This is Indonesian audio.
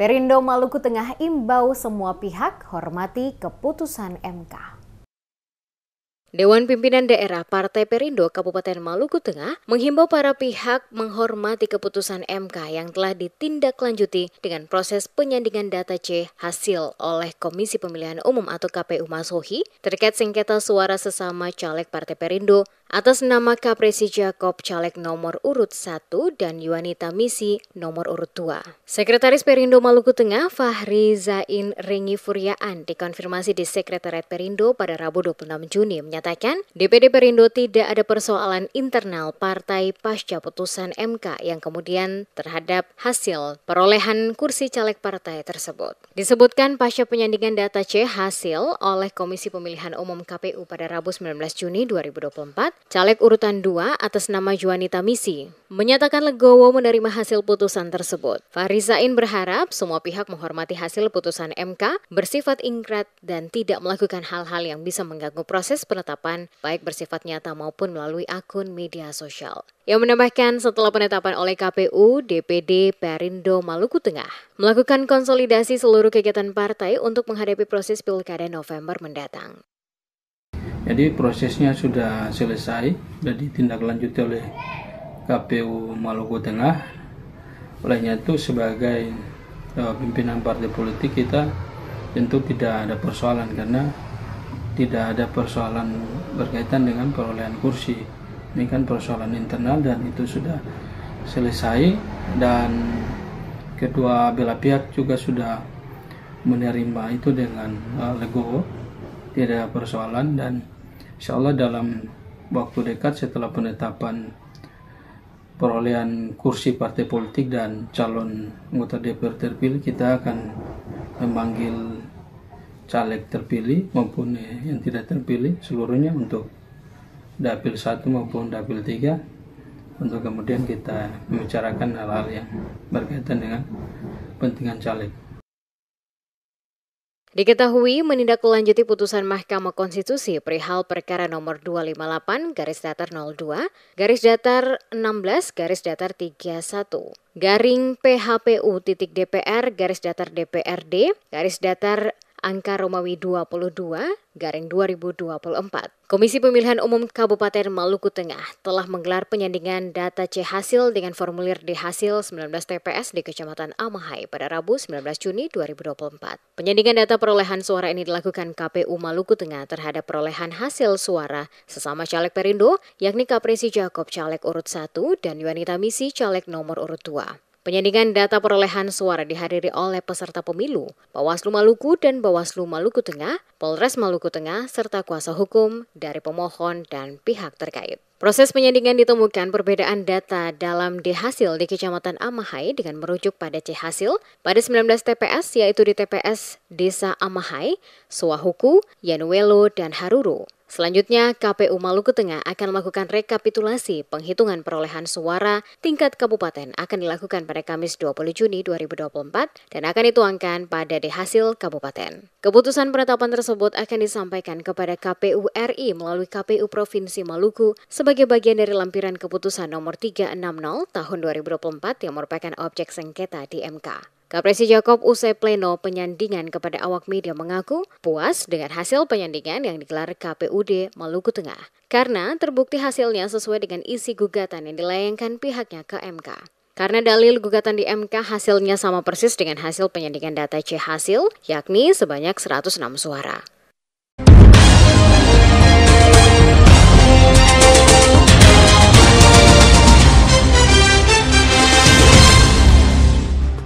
Perindo Maluku Tengah imbau semua pihak hormati keputusan MK. Dewan Pimpinan Daerah Partai Perindo Kabupaten Maluku Tengah menghimbau para pihak menghormati keputusan MK yang telah ditindaklanjuti dengan proses penyandingan data C hasil oleh Komisi Pemilihan Umum atau KPU Masohi terkait sengketa suara sesama caleg Partai Perindo atas nama Kapresi Jacob caleg nomor urut 1 dan Yuanita Misi nomor urut 2. Sekretaris Perindo Maluku Tengah Fahri Zain Rengi Furyaan dikonfirmasi di Sekretariat Perindo pada Rabu 26 Juni menyatakan DPD Perindo tidak ada persoalan internal partai pasca putusan MK yang kemudian terhadap hasil perolehan kursi caleg partai tersebut. Disebutkan pasca penyandingan data C hasil oleh Komisi Pemilihan Umum KPU pada Rabu 19 Juni 2024, caleg urutan 2 atas nama Yuanita Misi menyatakan legowo menerima hasil putusan tersebut. Fahri Zain berharap semua pihak menghormati hasil putusan MK, bersifat ingkrah dan tidak melakukan hal-hal yang bisa mengganggu proses penetapan baik bersifat nyata maupun melalui akun media sosial. Yang menambahkan setelah penetapan oleh KPU, DPD Perindo Maluku Tengah melakukan konsolidasi seluruh kegiatan partai untuk menghadapi proses Pilkada November mendatang. Jadi prosesnya sudah selesai, sudah ditindaklanjuti oleh KPU Maluku Tengah. Olehnya itu sebagai pimpinan partai politik kita tentu tidak ada persoalan karena tidak ada persoalan berkaitan dengan perolehan kursi. Ini kan persoalan internal dan itu sudah selesai dan kedua belah pihak juga sudah menerima itu dengan legowo, tidak ada persoalan dan insya Allah dalam waktu dekat setelah penetapan perolehan kursi partai politik dan calon anggota DPR terpilih, kita akan memanggil caleg terpilih maupun yang tidak terpilih seluruhnya untuk dapil 1 maupun dapil 3 untuk kemudian kita membicarakan hal-hal yang berkaitan dengan kepentingan caleg. Diketahui menindaklanjuti putusan Mahkamah Konstitusi perihal perkara nomor 258-16-DPR-DPR-DPRD angka Romawi 22/2024. Komisi Pemilihan Umum Kabupaten Maluku Tengah telah menggelar penyandingan data C hasil dengan formulir D hasil 19 TPS di Kecamatan Amahai pada Rabu 19 Juni 2024. Penyandingan data perolehan suara ini dilakukan KPU Maluku Tengah terhadap perolehan hasil suara sesama caleg Perindo, yakni Kapresi Jacob caleg urut 1 dan Yuanita Misi caleg nomor urut 2. Penyandingan data perolehan suara dihadiri oleh peserta pemilu, Bawaslu Maluku dan Bawaslu Maluku Tengah, Polres Maluku Tengah, serta kuasa hukum dari pemohon dan pihak terkait. Proses penyandingan ditemukan perbedaan data dalam D hasil di Kecamatan Amahai dengan merujuk pada C hasil pada 19 TPS yaitu di TPS Desa Amahai, Suahuku, Yanuelo, dan Haruru. Selanjutnya, KPU Maluku Tengah akan melakukan rekapitulasi penghitungan perolehan suara tingkat kabupaten akan dilakukan pada Kamis 20 Juni 2024 dan akan dituangkan pada D hasil kabupaten. Keputusan penetapan tersebut akan disampaikan kepada KPU RI melalui KPU Provinsi Maluku sebagai bagian dari lampiran keputusan nomor 360 tahun 2024 yang merupakan objek sengketa di MK. Kapresi Jacob usai pleno penyandingan kepada awak media mengaku puas dengan hasil penyandingan yang digelar KPUD Maluku Tengah karena terbukti hasilnya sesuai dengan isi gugatan yang dilayangkan pihaknya ke MK. Karena dalil gugatan di MK hasilnya sama persis dengan hasil penyandingan data C hasil, yakni sebanyak 106 suara.